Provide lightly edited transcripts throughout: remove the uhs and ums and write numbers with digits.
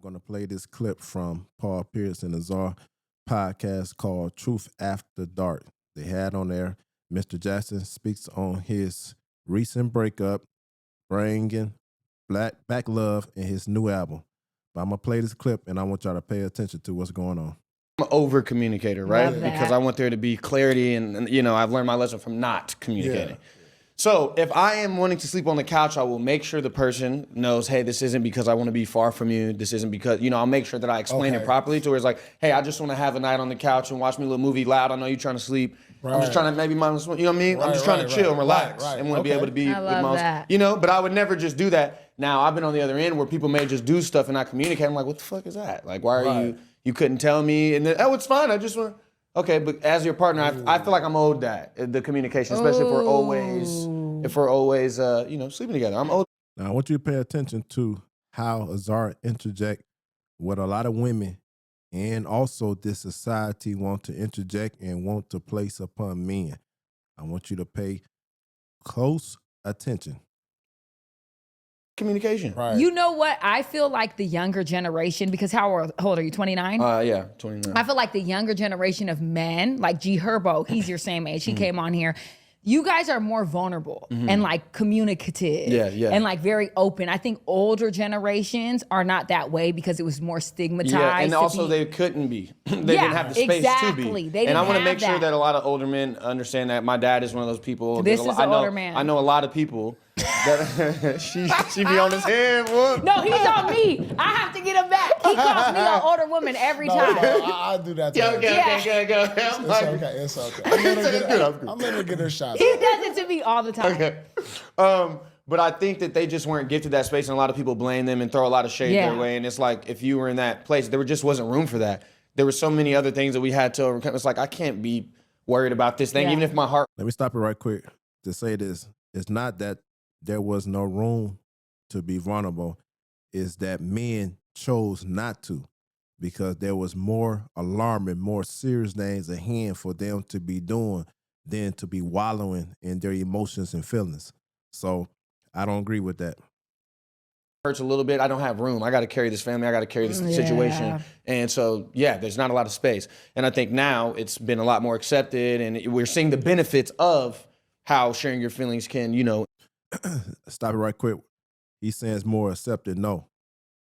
going to play this clip from Paul Pierce and Azar podcast called Truth After Dark. They had on there, Mr. Jackson speaks on his recent breakup, bringing back love in his new album. But I'm going to play this clip, and I want y'all to pay attention to what's going on. I'm an over communicator, right? Because I want there to be clarity, and you know, I've learned my lesson from not communicating. Yeah. So if I am wanting to sleep on the couch, I will make sure the person knows, hey, this isn't because I want to be far from you. This isn't because, you know, I'll make sure that I explain it properly to where it's like, hey, I just want to have a night on the couch and watch me a little movie loud. I know you're trying to sleep. Right. I'm just trying to maybe mindless, you know what I mean? I'm just trying to chill and relax and want to be able to be with my, you know, but I would never just do that. Now, I've been on the other end where people may just do stuff and not communicate. I'm like, what the fuck is that? Like, why are you couldn't tell me? And then, oh, it's fine. I just want okay, but as your partner, I feel like I'm owed that, the communication, especially if we're always, you know, sleeping together. I'm owed. Now, I want you to pay attention to how Azar interject what a lot of women and also this society want to interject and want to place upon men. I want you to pay close attention. Communication. Right. You know what? I feel like the younger generation, because how old are you, 29? Yeah, 29. I feel like the younger generation of men, like G Herbo, he's your same age, he came on here. You guys are more vulnerable and like communicative and like very open. I think older generations are not that way because it was more stigmatized. Yeah, and also they couldn't be. They didn't have the space to be. And I want to make sure that a lot of older men understand that my dad is one of those people. This is an older man. I know a lot of people that she be on his head. What? No, he's on me. I have to get him back. He calls me an older woman every time. No, I do that too. Okay. It's okay. I'm letting her get her shot. He does it to me all the time. Okay. But I think that they just weren't gifted that space, and a lot of people blame them and throw a lot of shade their way. And it's like, if you were in that place, there just wasn't room for that. There were so many other things that we had to overcome. It's like, I can't be worried about this thing, even if my heart. Let me stop it right quick to say this. It's not that there was no room to be vulnerable. It's that men chose not to, because there was more alarming, more serious things at hand for them to be doing than to be wallowing in their emotions and feelings. So I don't agree with that. Hurts a little bit. I don't have room. I got to carry this family. I got to carry this situation. And so, there's not a lot of space. And I think now it's been a lot more accepted, and we're seeing the benefits of how sharing your feelings can, you know. Stop it right quick. He's saying it's more accepted. No,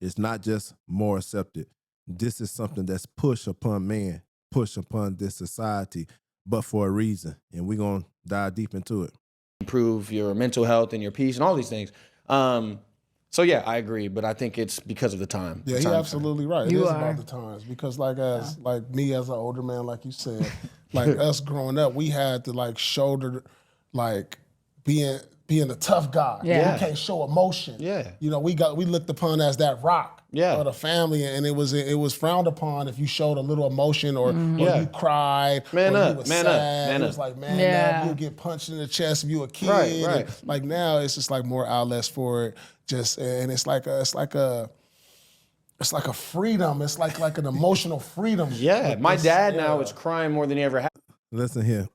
it's not just more accepted. This is something that's pushed upon man, pushed upon this society, but for a reason. And we're going to dive deep into it. Improve your mental health and your peace and all these things. So yeah, I agree, but I think it's because of the time. Yeah, you're absolutely right. It is about the times, because like me as an older man, like you said, like us growing up, we had to like shoulder like being a tough guy. Yeah. We can't show emotion. Yeah. You know, we looked upon as that rock of the family, and it was frowned upon if you showed a little emotion or you cried. Man or up, you was man sad. up. It was like, man up, you get punched in the chest if you a kid. Right. And like now it's just like more outlets for it. And it's like a freedom. It's like an emotional freedom. Yeah. My dad now is crying more than he ever had. Listen here.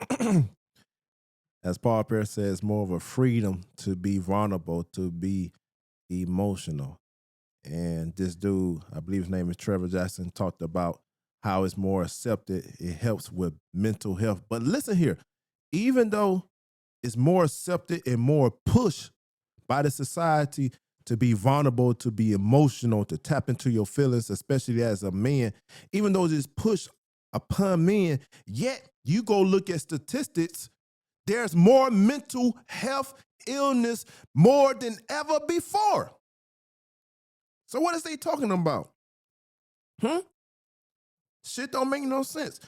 As Paul Pierce says, more of a freedom to be vulnerable, to be emotional. And this dude, I believe his name is Trevor Jackson, talked about how it's more accepted. It helps with mental health. But listen here, even though it's more accepted and more pushed by the society to be vulnerable, to be emotional, to tap into your feelings, especially as a man, even though it's pushed upon men, yet you go look at statistics, there's more mental health illness more than ever before. So what is they talking about? Shit don't make no sense.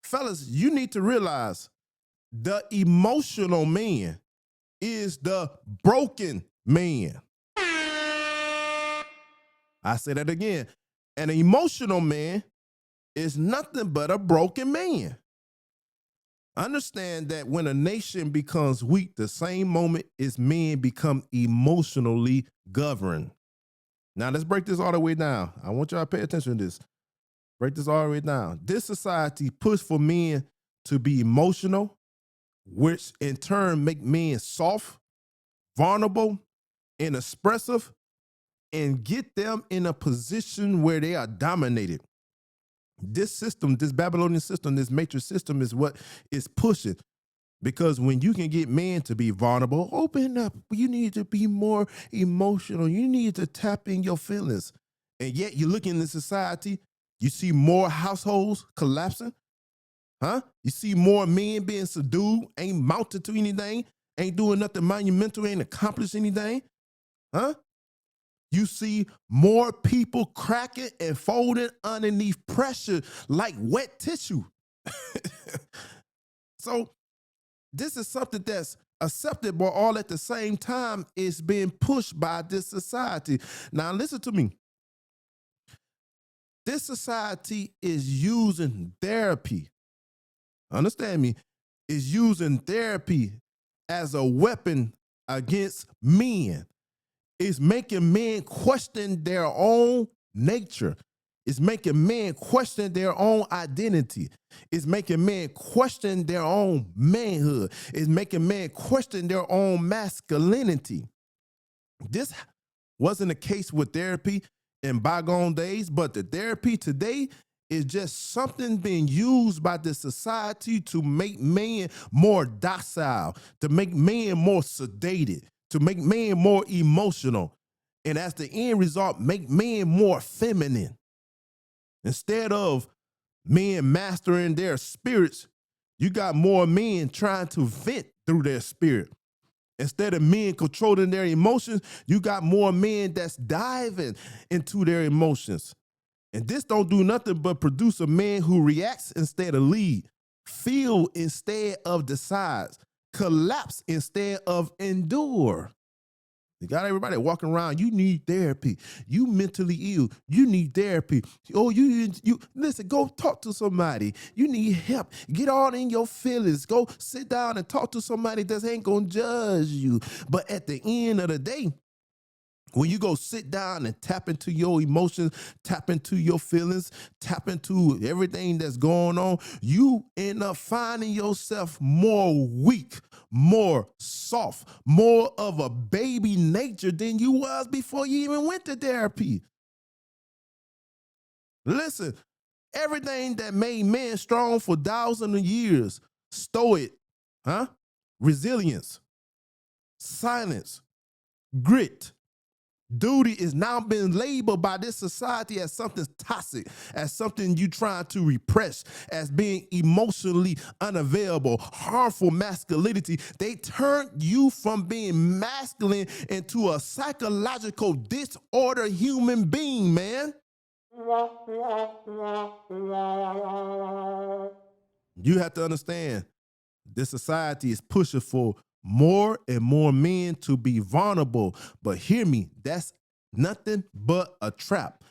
Fellas, you need to realize the emotional man is the broken man. I say that again. An emotional man is nothing but a broken man. Understand that when a nation becomes weak, the same moment as men become emotionally governed. Now let's break this all the way down. I want y'all to pay attention to this. Break this all the way down. This society pushes for men to be emotional, which in turn make men soft, vulnerable, and expressive, and get them in a position where they are dominated. This system, this Babylonian system, this matrix system is what is pushing. Because when you can get men to be vulnerable, open up. You need to be more emotional. You need to tap in your feelings. And yet you look in the society, you see more households collapsing. Huh? You see more men being subdued, ain't mounted to anything, ain't doing nothing monumental, ain't accomplished anything. Huh? You see more people cracking and folding underneath pressure like wet tissue. So this is something that's accepted, but all at the same time is being pushed by this society. Now, listen to me. This society is using therapy. Understand me? Is using therapy as a weapon against men. It's making men question their own nature. It's making men question their own identity. It's making men question their own manhood. It's making men question their own masculinity. This wasn't the case with therapy in bygone days, but the therapy today is just something being used by the society to make men more docile, to make men more sedated, to make men more emotional, and as the end result, make men more feminine. Instead of men mastering their spirits, you got more men trying to vent through their spirit. Instead of men controlling their emotions, you got more men that's diving into their emotions. And this don't do nothing but produce a man who reacts instead of lead, feel instead of decides, collapse instead of endure. You got everybody walking around. You need therapy. You mentally ill. You need therapy. Oh, you listen, go talk to somebody. You need help. Get all in your feelings. Go sit down and talk to somebody that ain't gonna judge you. But at the end of the day, when you go sit down and tap into your emotions, tap into your feelings, tap into everything that's going on, you end up finding yourself more weak, more soft, more of a baby nature than you was before you even went to therapy. Listen, everything that made men strong for thousands of years, stoic, resilience, silence, grit, duty is now being labeled by this society as something toxic, as something you trying to repress, as being emotionally unavailable, harmful masculinity. They turned you from being masculine into a psychological disorder human being, man. You have to understand, this society is pushing for more and more men to be vulnerable. But hear me, that's nothing but a trap.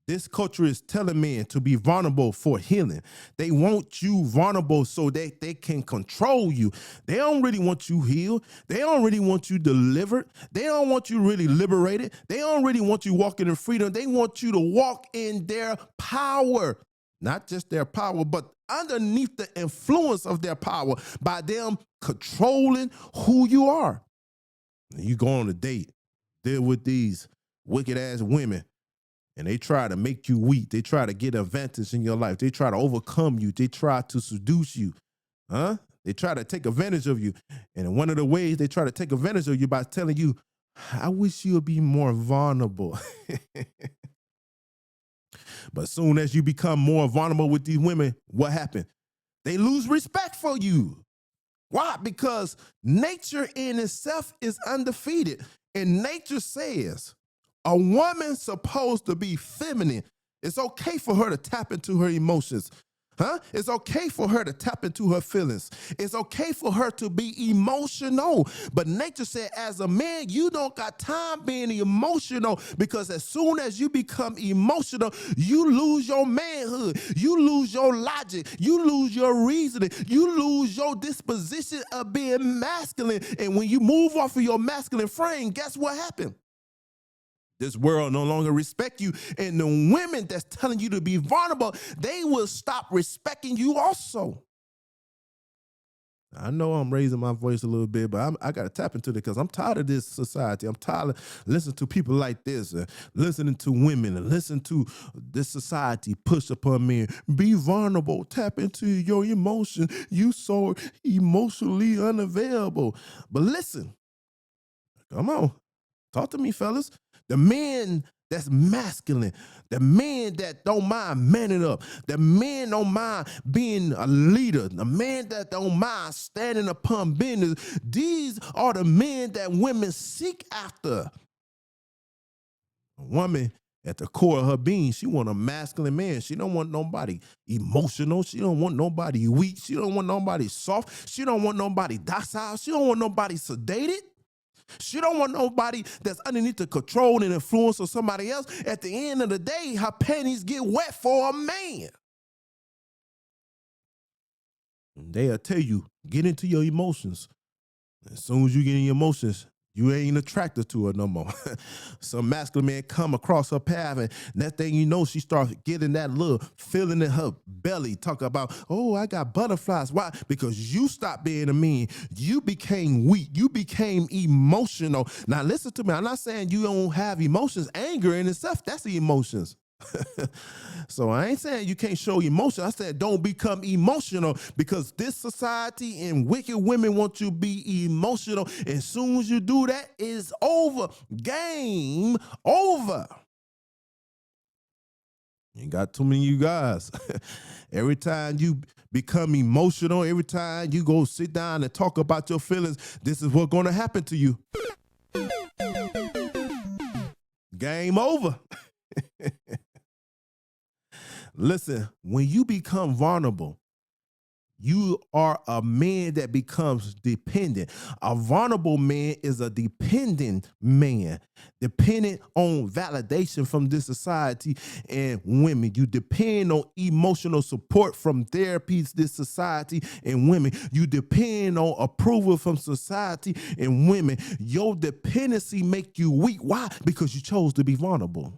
This culture is telling men to be vulnerable for healing. They want you vulnerable so that they can control you. They don't really want you healed. They don't really want you delivered. They don't want you really liberated. They don't really want you walking in freedom. They want you to walk in their power. Not just their power, but underneath the influence of their power by them controlling who you are. You go on a date, deal with these wicked ass women, and they try to make you weak. They try to get advantage in your life. They try to overcome you. They try to seduce you. They try to take advantage of you. And one of the ways they try to take advantage of you by telling you, I wish you would be more vulnerable. But soon as you become more vulnerable with these women, what happened? They lose respect for you. Why? Because nature in itself is undefeated. And nature says a woman's supposed to be feminine. It's okay for her to tap into her emotions. It's okay for her to tap into her feelings. It's okay for her to be emotional. But nature said, as a man, you don't got time being emotional, because as soon as you become emotional, you lose your manhood. You lose your logic. You lose your reasoning. You lose your disposition of being masculine. And when you move off of your masculine frame, guess what happened? This world no longer respect you. And the women that's telling you to be vulnerable, they will stop respecting you also. I know I'm raising my voice a little bit, but I got to tap into it because I'm tired of this society. I'm tired of listening to people like this, listening to women, and listening to this society push upon men. Be vulnerable. Tap into your emotion. You so emotionally unavailable. But listen, come on. Talk to me, fellas. The man that's masculine, the man that don't mind manning up, the man don't mind being a leader, the man that don't mind standing upon business. These are the men that women seek after. A woman at the core of her being, she want a masculine man. She don't want nobody emotional. She don't want nobody weak. She don't want nobody soft. She don't want nobody docile. She don't want nobody sedated. She don't want nobody that's underneath the control and influence of somebody else. At the end of the day, her panties get wet for a man. And they'll tell you, get into your emotions. As soon as you get in your emotions, you ain't attracted to her no more. Some masculine man come across her path, and that thing you know, she starts getting that little feeling in her belly. Talk about, oh, I got butterflies. Why? Because you stopped being a man. You became weak. You became emotional. Now listen to me. I'm not saying you don't have emotions. Anger in itself, that's the emotions. So I ain't saying you can't show emotion. I said don't become emotional because this society and wicked women want you to be emotional. As soon as you do that, it's over. Game over. You got too many of you guys. Every time you become emotional, every time you go sit down and talk about your feelings, this is what's going to happen to you. Game over. Listen, when you become vulnerable, you are a man that becomes dependent. A vulnerable man is a dependent man, dependent on validation from this society and women. You depend on emotional support from therapies, this society and women. You depend on approval from society and women. Your dependency make you weak. Why? Because you chose to be vulnerable.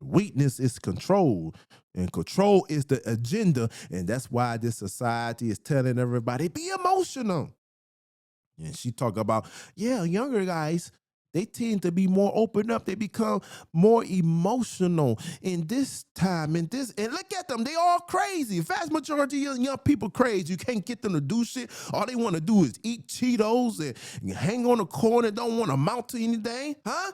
Weakness is control, and control is the agenda, and that's why this society is telling everybody, be emotional. And she talk about, yeah, younger guys, they tend to be more open up. They become more emotional in this time, and look at them, they all crazy. Vast majority of young people crazy. You can't get them to do shit. All they want to do is eat Cheetos and hang on the corner, don't want to amount to anything, huh?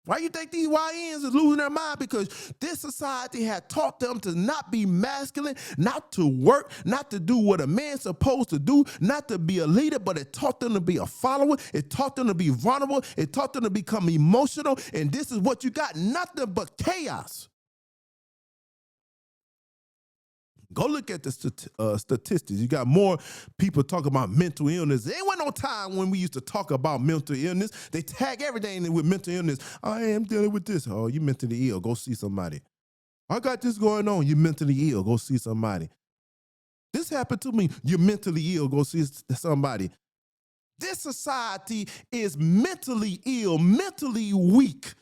Why you think these YNs is losing their mind? Because this society had taught them to not be masculine, not to work, not to do what a man's supposed to do, not to be a leader, but it taught them to be a follower. It taught them to be vulnerable. It taught them to become emotional. And this is what you got, nothing but chaos. Go look at the statistics. You got more people talking about mental illness. There wasn't no time when we used to talk about mental illness. They tag everything with mental illness. I am dealing with this. Oh, you mentally ill. Go see somebody. I got this going on. You're mentally ill. Go see somebody. This happened to me. You're mentally ill. Go see somebody. This society is mentally ill, mentally weak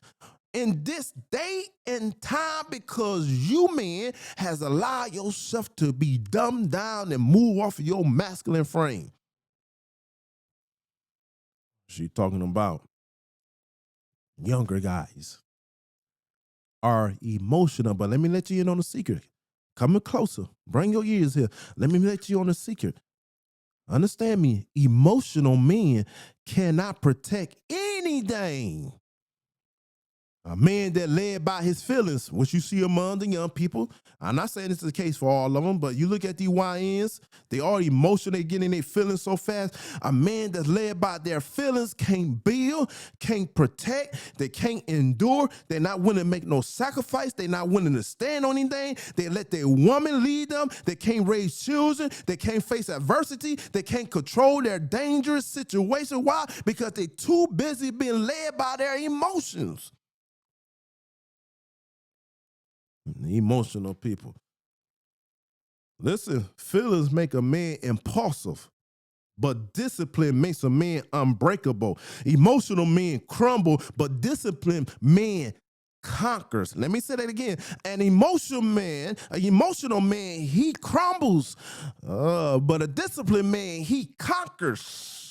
in this day and time because you, man, has allowed yourself to be dumbed down and move off of your masculine frame. She talking about younger guys are emotional, but let me let you in on a secret. Coming closer. Bring your ears here. Let me let you on a secret. Understand me, emotional men cannot protect anything. A man that led by his feelings, which you see among the young people. I'm not saying this is the case for all of them, but you look at these YNs, they are emotional, they get in their feelings so fast. A man that's led by their feelings can't build, can't protect, they can't endure, they're not willing to make no sacrifice, they're not willing to stand on anything, they let their woman lead them, they can't raise children, they can't face adversity, they can't control their dangerous situation. Why? Because they're too busy being led by their emotions. Emotional people. Listen, feelings make a man impulsive, but discipline makes a man unbreakable. Emotional men crumble, but disciplined men conquers. Let me say that again. An emotional man, he crumbles. But a disciplined man, he conquers.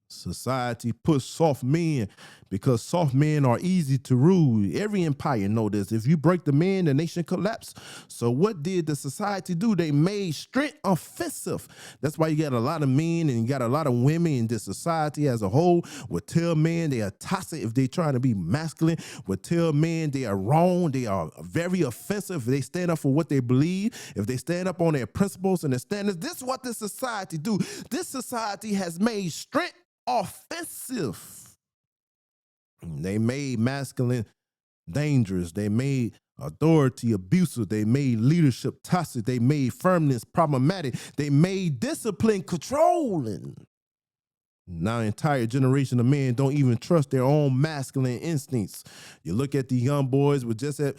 Society puts soft men because soft men are easy to rule. Every empire know this. If you break the man, the nation collapse. So what did the society do? They made strength offensive. That's why you got a lot of men and you got a lot of women in this society as a whole would tell men they are toxic if they trying to be masculine, would tell men they are wrong, they are very offensive if they stand up for what they believe, if they stand up on their principles and their standards. This is what this society do. This society has made strength offensive. They made masculine dangerous. They made authority abusive. They made leadership toxic. They made firmness problematic. They made discipline controlling. Now, an entire generation of men don't even trust their own masculine instincts. You look at the young boys, was just at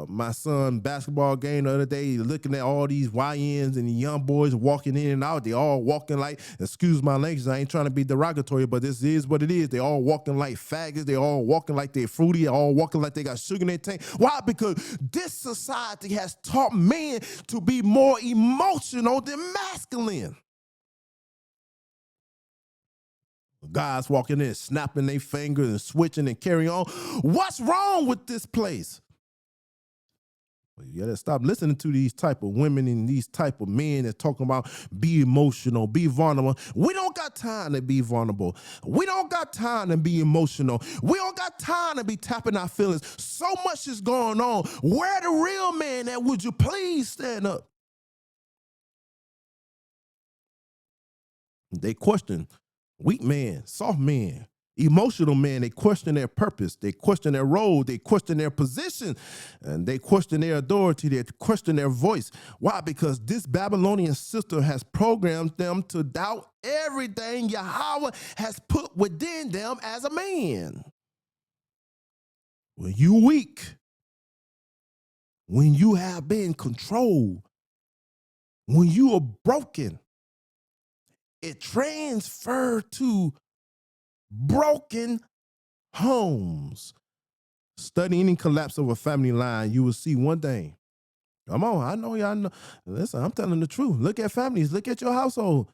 my son's basketball game the other day, you're looking at all these YNs and the young boys walking in and out. They all walking like, excuse my language, I ain't trying to be derogatory, but this is what it is. They all walking like faggots. They all walking like they're fruity. They all walking like they got sugar in their tank. Why? Because this society has taught men to be more emotional than masculine. Guys walking in, snapping their fingers and switching and carrying on. What's wrong with this place? Well, you gotta stop listening to these type of women and these type of men that talking about be emotional, be vulnerable. We don't got time to be vulnerable. We don't got time to be emotional. We don't got time to be tapping our feelings. So much is going on. Where the real man at? Would you please stand up? They question. Weak man, soft man, emotional man, they question their purpose, they question their role, they question their position, and they question their authority, they question their voice. Why? Because this Babylonian system has programmed them to doubt everything Yahweh has put within them as a man. When you weak, when you have been controlled, when you are broken, it transferred to broken homes. Study any collapse of a family line, you will see one thing. Come on, I know y'all know. Listen, I'm telling the truth. Look at families, look at your household.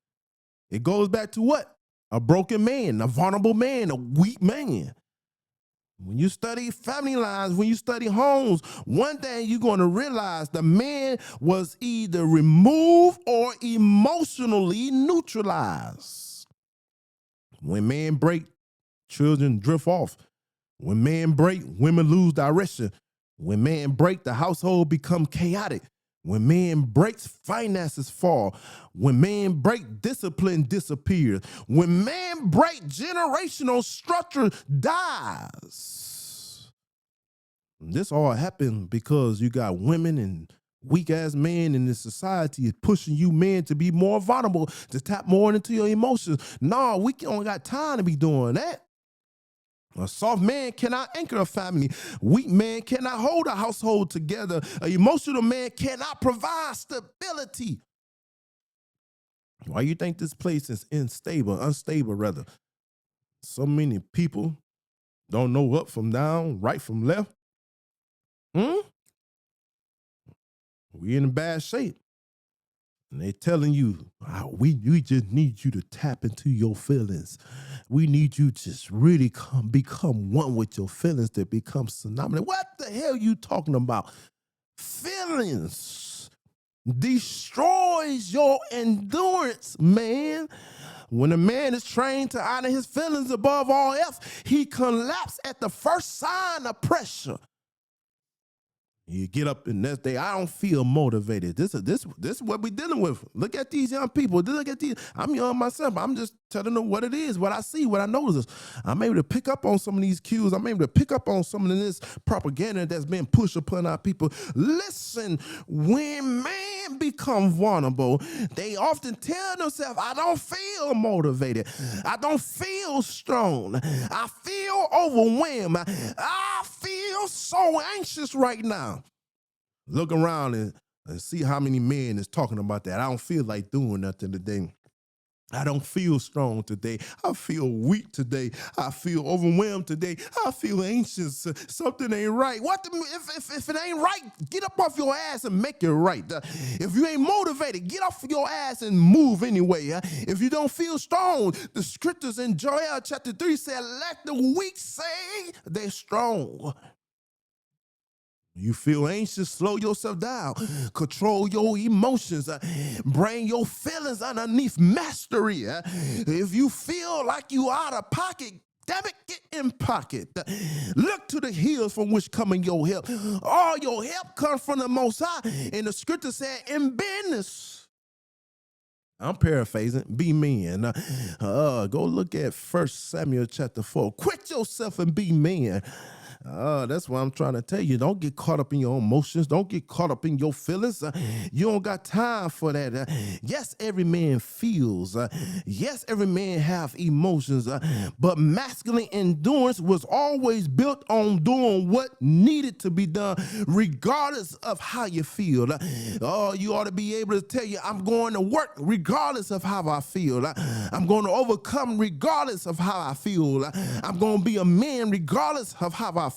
It goes back to what? A broken man, a vulnerable man, a weak man. When you study family lines, when you study homes, one thing you're going to realize the man was either removed or emotionally neutralized. When men break, children drift off. When men break, women lose direction. When men break, the household become chaotic. When men break, finances fall. When men break, discipline disappears. When men break, generational structure dies. This all happened because you got women and weak-ass men in this society is pushing you men to be more vulnerable, to tap more into your emotions. No, we don't got time to be doing that. A soft man cannot anchor a family. Weak man cannot hold a household together. An emotional man cannot provide stability. Why you think this place is unstable rather? So many people don't know up from down, right from left. We in bad shape. And they telling you, we just need you to tap into your feelings. We need you to just really become one with your feelings, to become synonymous. What the hell you talking about? Feelings destroys your endurance, man. When a man is trained to honor his feelings above all else, he collapses at the first sign of pressure. You get up in this day, I don't feel motivated. This is what we're dealing with. Look at these young people. Look at these. I'm young myself. I'm just telling them what it is, what I see, what I notice. I'm able to pick up on some of these cues. I'm able to pick up on some of this propaganda that's been pushed upon our people. Listen, when men become vulnerable, they often tell themselves, I don't feel motivated. I don't feel strong. I feel overwhelmed. I feel so anxious right now. Look around and see how many men is talking about that. I don't feel like doing nothing today. I don't feel strong today. I feel weak today. I feel overwhelmed today. I feel anxious. Something ain't right. If it ain't right, get up off your ass and make it right. If you ain't motivated, get off your ass and move anyway. If you don't feel strong, the scriptures in Joel chapter 3 said, let the weak say they're strong. You feel anxious, slow yourself down. Control your emotions. Bring your feelings underneath mastery. If you feel like you out of pocket, damn it, get in pocket. Look to the hills from which coming your help. All your help comes from the Most High. And the scripture said, in business, I'm paraphrasing, be men. Go look at 1 Samuel chapter 4. Quit yourself and be men. That's what I'm trying to tell you. Don't get caught up in your emotions. Don't get caught up in your feelings. You don't got time for that. Yes, every man feels. Yes, every man have emotions. But masculine endurance was always built on doing what needed to be done, regardless of how you feel. You ought to be able to tell you, I'm going to work regardless of how I feel. I'm going to overcome regardless of how I feel. I'm going to be a man regardless of how I feel.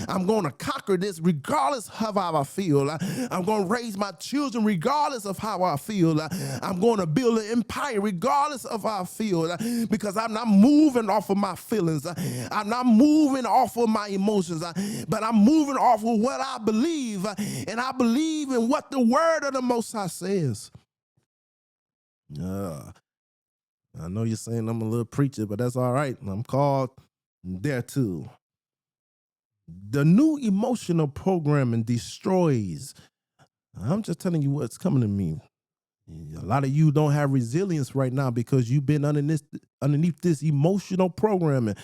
I'm going to conquer this regardless of how I feel. I'm going to raise my children regardless of how I feel. I'm going to build an empire regardless of how I feel, because I'm not moving off of my feelings. I'm not moving off of my emotions, but I'm moving off of what I believe, and I believe in what the word of the Most High says. I know you're saying I'm a little preacher, but that's all right. I'm called there too. The new emotional programming destroys. I'm just telling you what's coming to me. A lot of you don't have resilience right now because you've been underneath this emotional programming.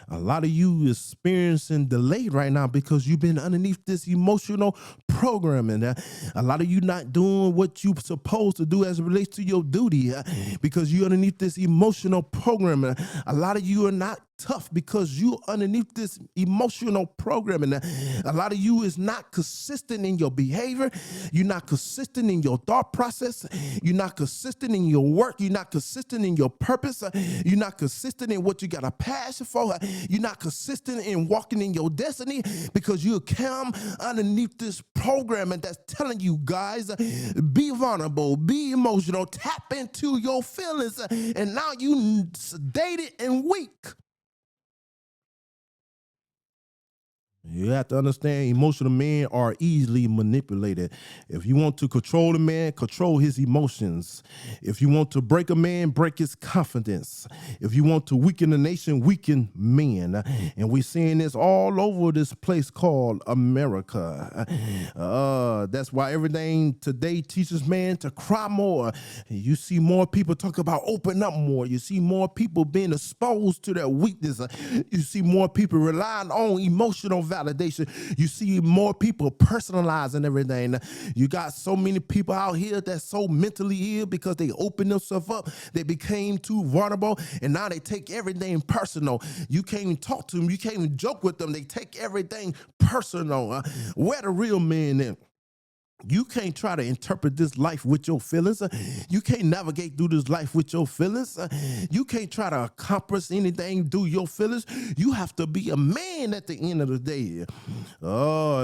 A lot of you experiencing delay right now because you've been underneath this emotional programming. A lot of you not doing what you're supposed to do as it relates to your duty because you're underneath this emotional programming. A lot of you are not tough because you underneath this emotional programming. A lot of you is not consistent in your behavior. You're not consistent in your thought process. You're not consistent in your work. You're not consistent in your purpose. You're not consistent in what you got a passion for. You're not consistent in walking in your destiny because you come underneath this programming that's telling you guys, be vulnerable, be emotional, tap into your feelings, and now you sedated and weak. You have to understand, emotional men are easily manipulated. If you want to control a man, control his emotions. If you want to break a man, break his confidence. If you want to weaken a nation, weaken men. And we're seeing this all over this place called America. That's why everything today teaches man to cry more. You see more people talk about open up more. You see more people being exposed to their weakness. You see more people relying on emotional validation. You see more people personalizing everything. You got so many people out here that's so mentally ill because they opened themselves up. They became too vulnerable, and now they take everything personal. You can't even talk to them. You can't even joke with them. They take everything personal. Where the real men in? You can't try to interpret this life with your feelings. You can't navigate through this life with your feelings. You can't try to accomplish anything through your feelings. You have to be a man at the end of the day.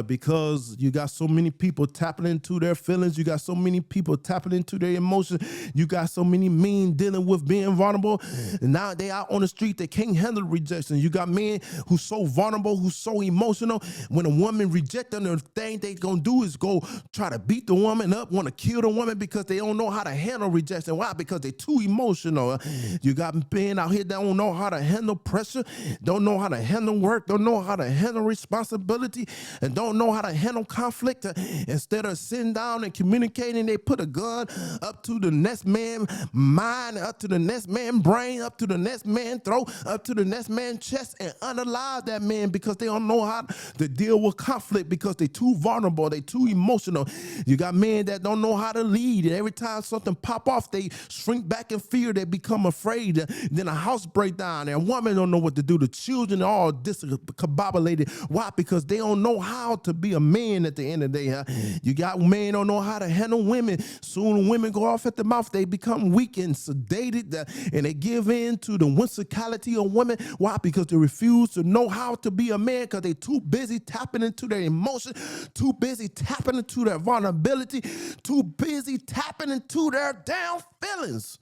Because you got so many people tapping into their feelings. You got so many people tapping into their emotions. You got so many men dealing with being vulnerable. And now they out on the street, they can't handle rejection. You got men who's so vulnerable, who's so emotional. When a woman rejects them, the thing they gonna do is go try to beat the woman up, want to kill the woman because they don't know how to handle rejection. Why? Because they're too emotional. You got men out here that don't know how to handle pressure, don't know how to handle work, don't know how to handle responsibility, and don't know how to handle conflict. Instead of sitting down and communicating, they put a gun up to the next man's mind, up to the next man's brain, up to the next man's throat, up to the next man's chest, and unalive that man because they don't know how to deal with conflict because they're too vulnerable, they're too emotional. You got men that don't know how to lead. And every time something pop off, they shrink back in fear. They become afraid. Then a house break down and a woman don't know what to do. The children are all discombobulated. Why? Because they don't know how to be a man at the end of the day. You got men don't know how to handle women. Soon women go off at the mouth. They become weak and sedated and they give in to the whimsicality of women. Why? Because they refuse to know how to be a man because they're too busy tapping into their emotions, too busy tapping into their vulnerability, too busy tapping into their damn feelings.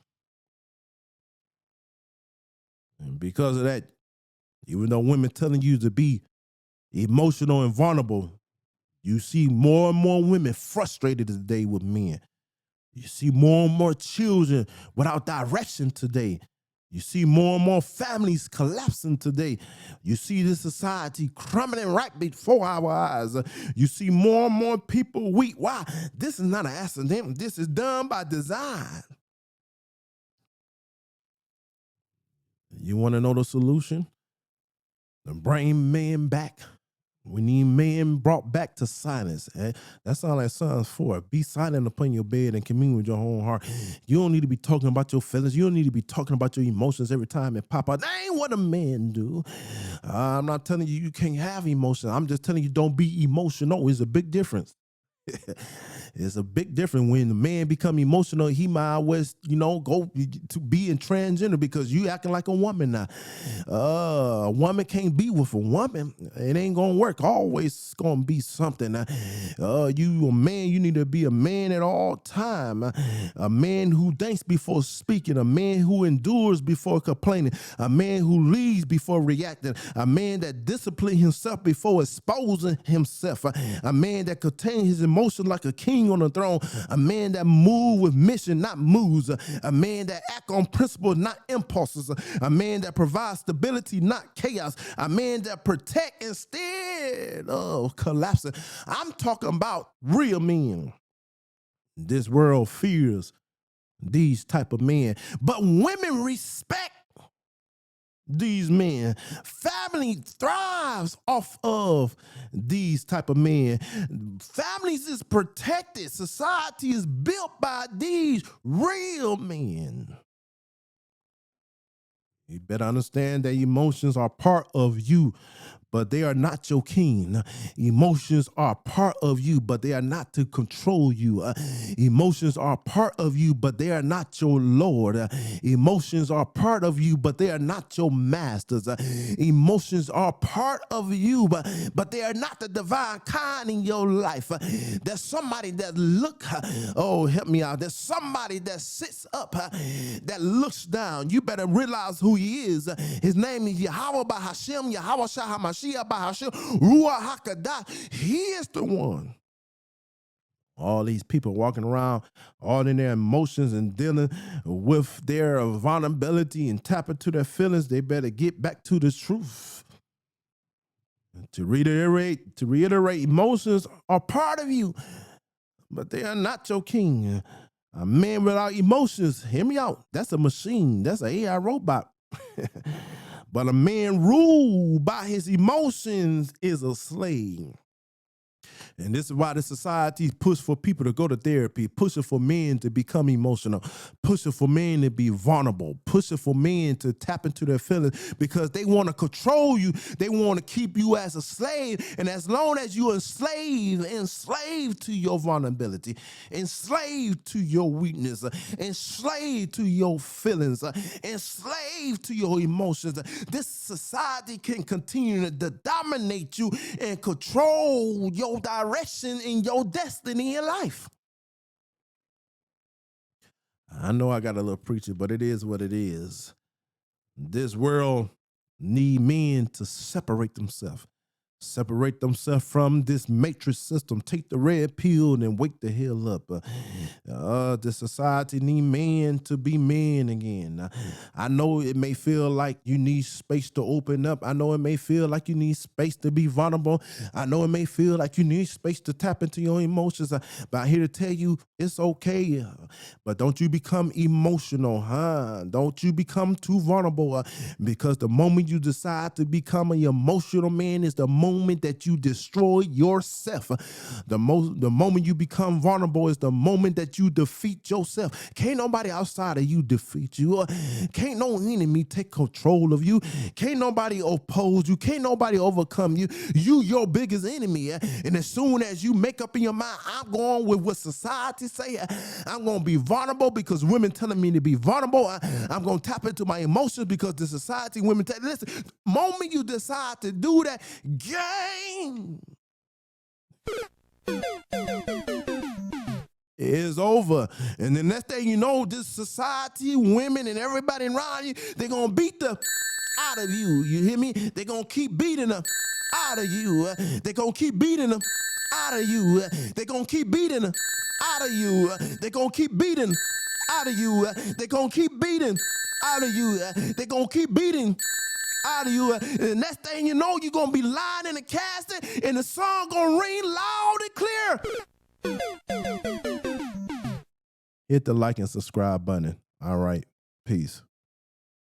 And because of that, even though women telling you to be emotional and vulnerable, you see more and more women frustrated today with men. You see more and more children without direction today. You see more and more families collapsing today. You see this society crumbling right before our eyes. You see more and more people weak. Why? This is not an accident. This is done by design. You want to know the solution? Then bring men back. We need men brought back to silence. That sounds like Psalms 4. Be silent upon your bed and commune with your own heart. You don't need to be talking about your feelings. You don't need to be talking about your emotions every time it pop out. That ain't what a man do. I'm not telling you you can't have emotions. I'm just telling you don't be emotional. It's a big difference. It's a big difference when the man become emotional. He might always, go to be in transgender because you acting like a woman now. A woman can't be with a woman. It ain't gonna work. Always gonna be something. You a man. You need to be a man at all time. A man who thinks before speaking. A man who endures before complaining. A man who leads before reacting. A man that disciplines himself before exposing himself. A man that contains his emotions like a king on the throne. A man that moves with mission, not moves. A man that acts on principles, not impulses. A man that provides stability, not chaos. A man that protects instead of collapsing. I'm talking about real men. This world fears these type of men, but women respect these men. Family thrives off of these type of men. Families is protected. Society is built by these real men. You better understand that emotions are part of you, but they are not your king. Emotions are part of you, but they are not to control you. Emotions are part of you, but they are not your Lord. Emotions are part of you, but they are not your masters. Emotions are part of you, but they are not the divine kind in your life. There's somebody that help me out. There's somebody that sits up, that looks down. You better realize who he is. His name is Yahweh Bahashem, Yahweh Shah he is the one. All these people walking around, all in their emotions and dealing with their vulnerability and tapping to their feelings, they better get back to the truth. To reiterate, emotions are part of you, but they are not your king. A man without emotions, hear me out, that's a machine. That's an AI robot. But a man ruled by his emotions is a slave. And this is why the society push for people to go to therapy, pushing for men to become emotional, pushing for men to be vulnerable, pushing for men to tap into their feelings because they want to control you. They want to keep you as a slave. And as long as you're enslaved to your vulnerability, enslaved to your weakness, enslaved to your feelings, enslaved to your emotions, this society can continue to dominate you and control your direction in your destiny in life. I know I got a little preachy, but it is what it is. This world need men to separate themselves from this matrix system. Take the red pill and wake the hell up. The society need men to be men again. I know it may feel like you need space to open up. I know it may feel like you need space to be vulnerable. I know it may feel like you need space to tap into your emotions. But I'm here to tell you it's okay. But don't you become emotional, Don't you become too vulnerable. Because the moment you decide to become an emotional man is the moment moment that you destroy yourself. The moment you become vulnerable is the moment that you defeat yourself. Can't nobody outside of you defeat you. Can't no enemy take control of you. Can't nobody oppose you. Can't nobody overcome you. You your biggest enemy. And as soon as you make up in your mind, I'm going with what society say, I'm going to be vulnerable because women telling me to be vulnerable. I'm going to tap into my emotions because the society, women tell, listen, moment you decide to do that, game is over. And the next thing you know, this society, women, and everybody around you, they're going to beat the out of you. You hear me? They're going to keep beating them out of you. They're going to keep beating them out of you. They're going to keep beating them out of you. They're going to keep beating out of you. They're going to keep beating out of you. They're going to keep beating out of you. And the next thing you know, you're going to be lying in the casket and the song going to ring loud and clear. Hit the like and subscribe button. All right. Peace.